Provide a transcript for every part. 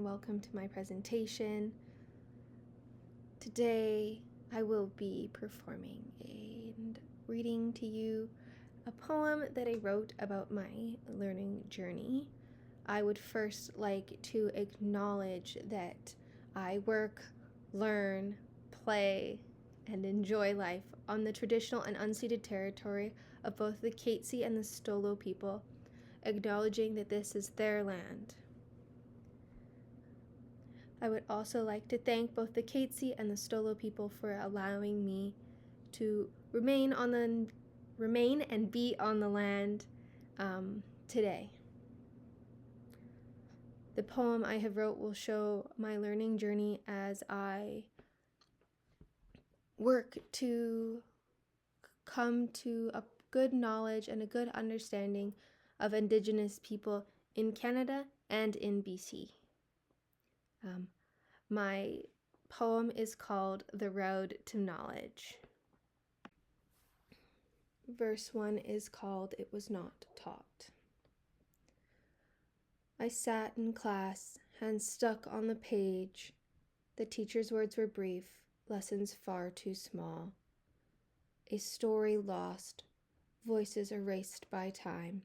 welcome to my presentation. Today I will be performing and reading to you a poem that I wrote about my learning journey. I would first like to acknowledge that I work, learn, play, and enjoy life on the traditional and unceded territory of both the Katzie and the Stolo people, acknowledging that this is their land. I would also like to thank both the Katzie and the Stolo people for allowing me to remain and be on the land today. The poem I have wrote will show my learning journey as I work to come to a good knowledge and a good understanding of Indigenous people in Canada and in BC. My poem is called The Road to Knowledge. Verse 1 is called It Was Not Taught. I sat in class, hands stuck on the page. The teacher's words were brief, lessons far too small. A story lost, voices erased by time,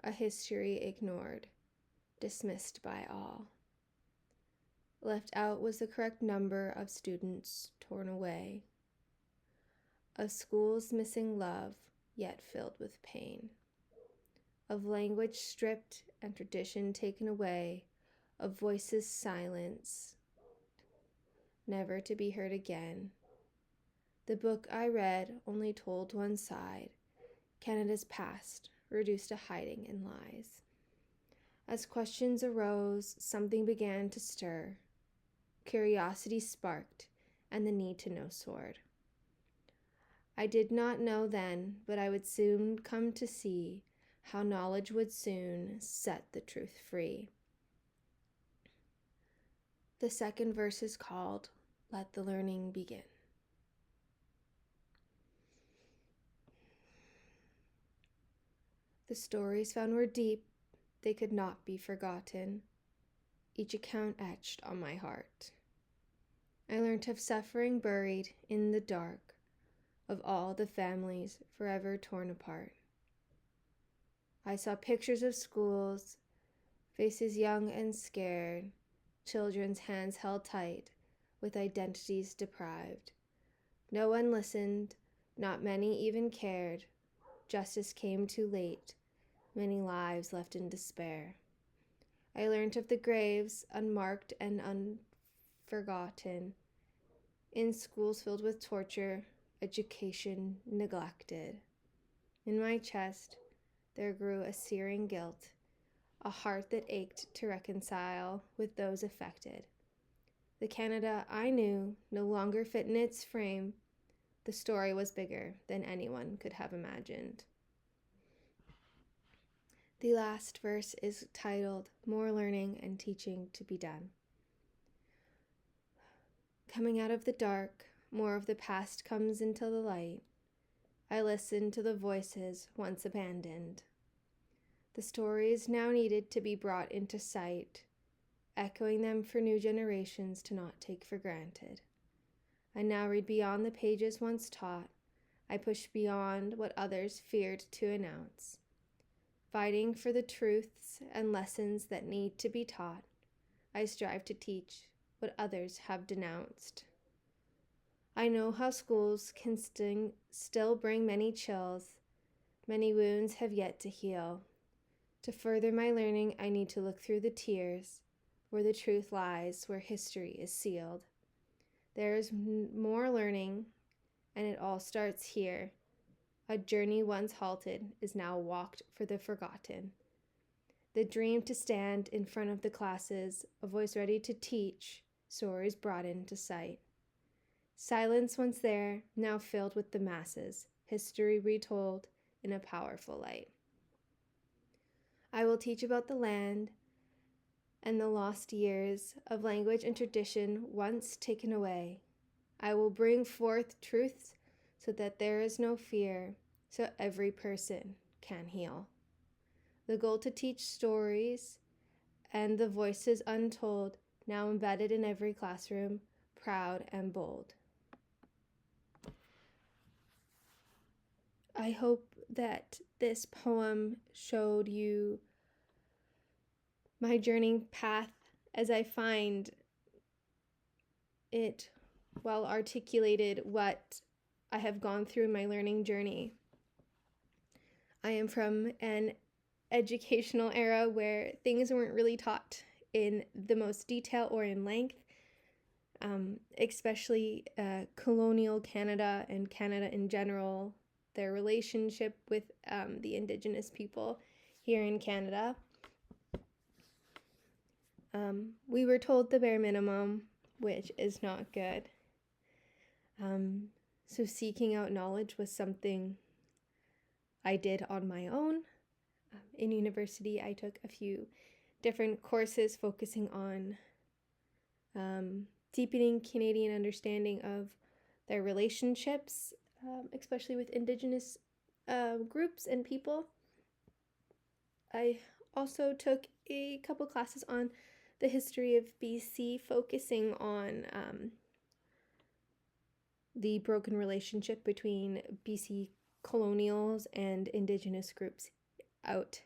a history ignored, dismissed by all. Left out was the correct number of students torn away, of schools missing love, yet filled with pain, of language stripped and tradition taken away, of voices silenced, never to be heard again. The book I read only told one side, Canada's past reduced to hiding in lies. As questions arose, something began to stir. Curiosity sparked, and the need to know soared. I did not know then, but I would soon come to see how knowledge would soon set the truth free. The second verse is called, Let the Learning Begin. The stories found were deep, they could not be forgotten, each account etched on my heart. I learnt of suffering buried in the dark, of all the families forever torn apart. I saw pictures of schools, faces young and scared, children's hands held tight, with identities deprived. No one listened, not many even cared. Justice came too late, many lives left in despair. I learnt of the graves, unmarked and unforgotten, in schools filled with torture, education neglected. In my chest, there grew a searing guilt, a heart that ached to reconcile with those affected. The Canada I knew no longer fit in its frame. The story was bigger than anyone could have imagined. The last verse is titled, More Learning and Teaching to be Done. Coming out of the dark, more of the past comes into the light. I listen to the voices once abandoned. The stories now needed to be brought into sight, echoing them for new generations to not take for granted. I now read beyond the pages once taught. I push beyond what others feared to announce. Fighting for the truths and lessons that need to be taught, I strive to teach what others have denounced. I know how schools can still bring many chills. Many wounds have yet to heal. To further my learning, I need to look through the tears, where the truth lies, where history is sealed. There is more learning, and it all starts here. A journey once halted is now walked for the forgotten. The dream to stand in front of the classes, a voice ready to teach, stories brought into sight. Silence once there, now filled with the masses, history retold in a powerful light. I will teach about the land and the lost years of language and tradition once taken away. I will bring forth truths so that there is no fear, so every person can heal. The goal to teach stories and the voices untold now embedded in every classroom, proud and bold. I hope that this poem showed you my journeying path as I find it well articulated what I have gone through in my learning journey. I am from an educational era where things weren't really taught in the most detail or in length, especially colonial Canada and Canada in general, their relationship with the Indigenous people here in Canada. We were told the bare minimum, which is not good. So seeking out knowledge was something I did on my own. In university, I took a few different courses focusing on deepening Canadian understanding of their relationships, especially with Indigenous groups and people. I also took a couple classes on the history of BC, focusing on the broken relationship between BC colonials and Indigenous groups out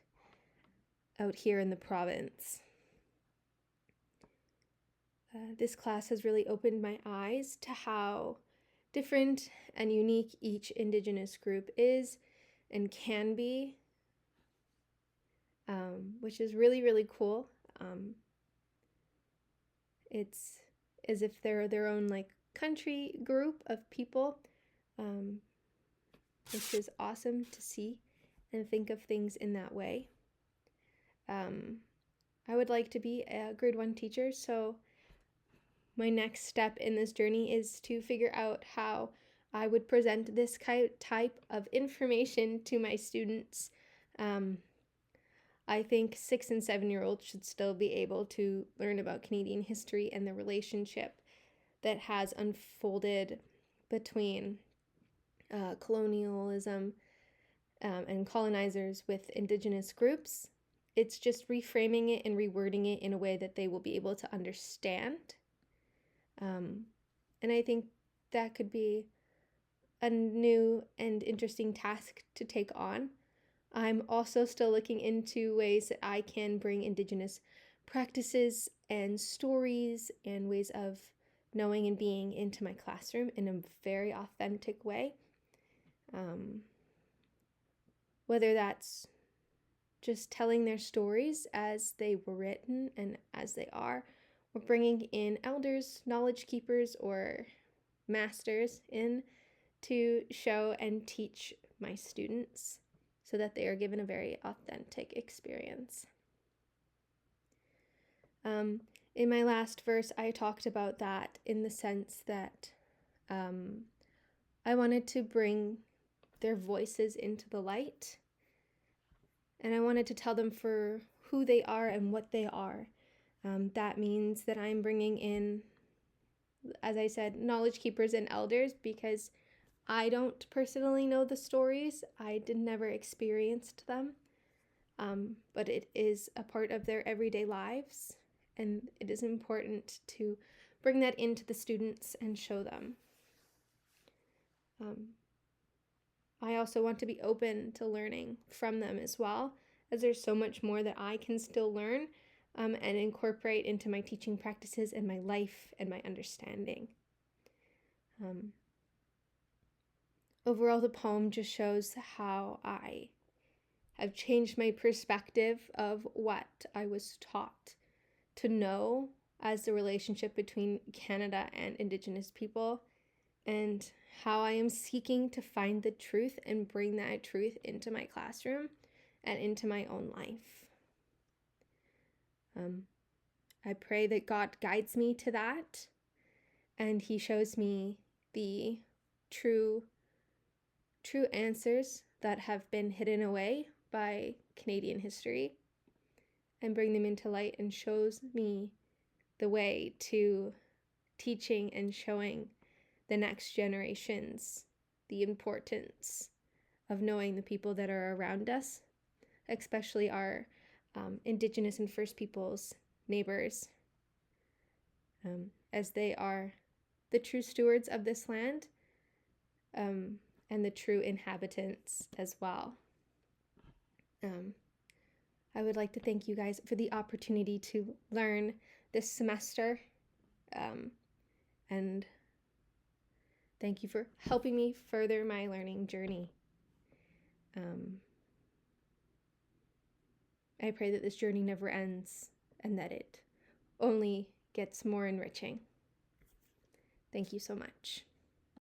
here in the province. This class has really opened my eyes to how different and unique each Indigenous group is and can be, which is really, really cool. It's as if they're their own like country group of people, which is awesome to see and think of things in that way. I would like to be a grade 1 teacher, so my next step in this journey is to figure out how I would present this type of information to my students. I think 6 and 7-year-olds should still be able to learn about Canadian history and the relationship that has unfolded between colonialism and colonizers with Indigenous groups. It's just reframing it and rewording it in a way that they will be able to understand. And I think that could be a new and interesting task to take on. I'm also still looking into ways that I can bring Indigenous practices and stories and ways of knowing and being into my classroom in a very authentic way. Whether that's just telling their stories as they were written and as they are, or bringing in elders, knowledge keepers, or masters in to show and teach my students so that they are given a very authentic experience. In my last verse, I talked about that in the sense that I wanted to bring their voices into the light, and I wanted to tell them for who they are and what they are. That means that I'm bringing in, as I said, knowledge keepers and elders, because I don't personally know the stories. I never experienced them, but it is a part of their everyday lives, and it is important to bring that into the students and show them. I also want to be open to learning from them as well, as there's so much more that I can still learn and incorporate into my teaching practices and my life and my understanding. Overall, the poem just shows how I have changed my perspective of what I was taught to know as the relationship between Canada and Indigenous people, and how I am seeking to find the truth and bring that truth into my classroom and into my own life. I pray that God guides me to that, and He shows me the true answers that have been hidden away by Canadian history, and bring them into light, and shows me the way to teaching and showing the next generations the importance of knowing the people that are around us, especially our Indigenous and First Peoples neighbors, as they are the true stewards of this land, and the true inhabitants as well. I would like to thank you guys for the opportunity to learn this semester, and thank you for helping me further my learning journey. I pray that this journey never ends and that it only gets more enriching. Thank you so much.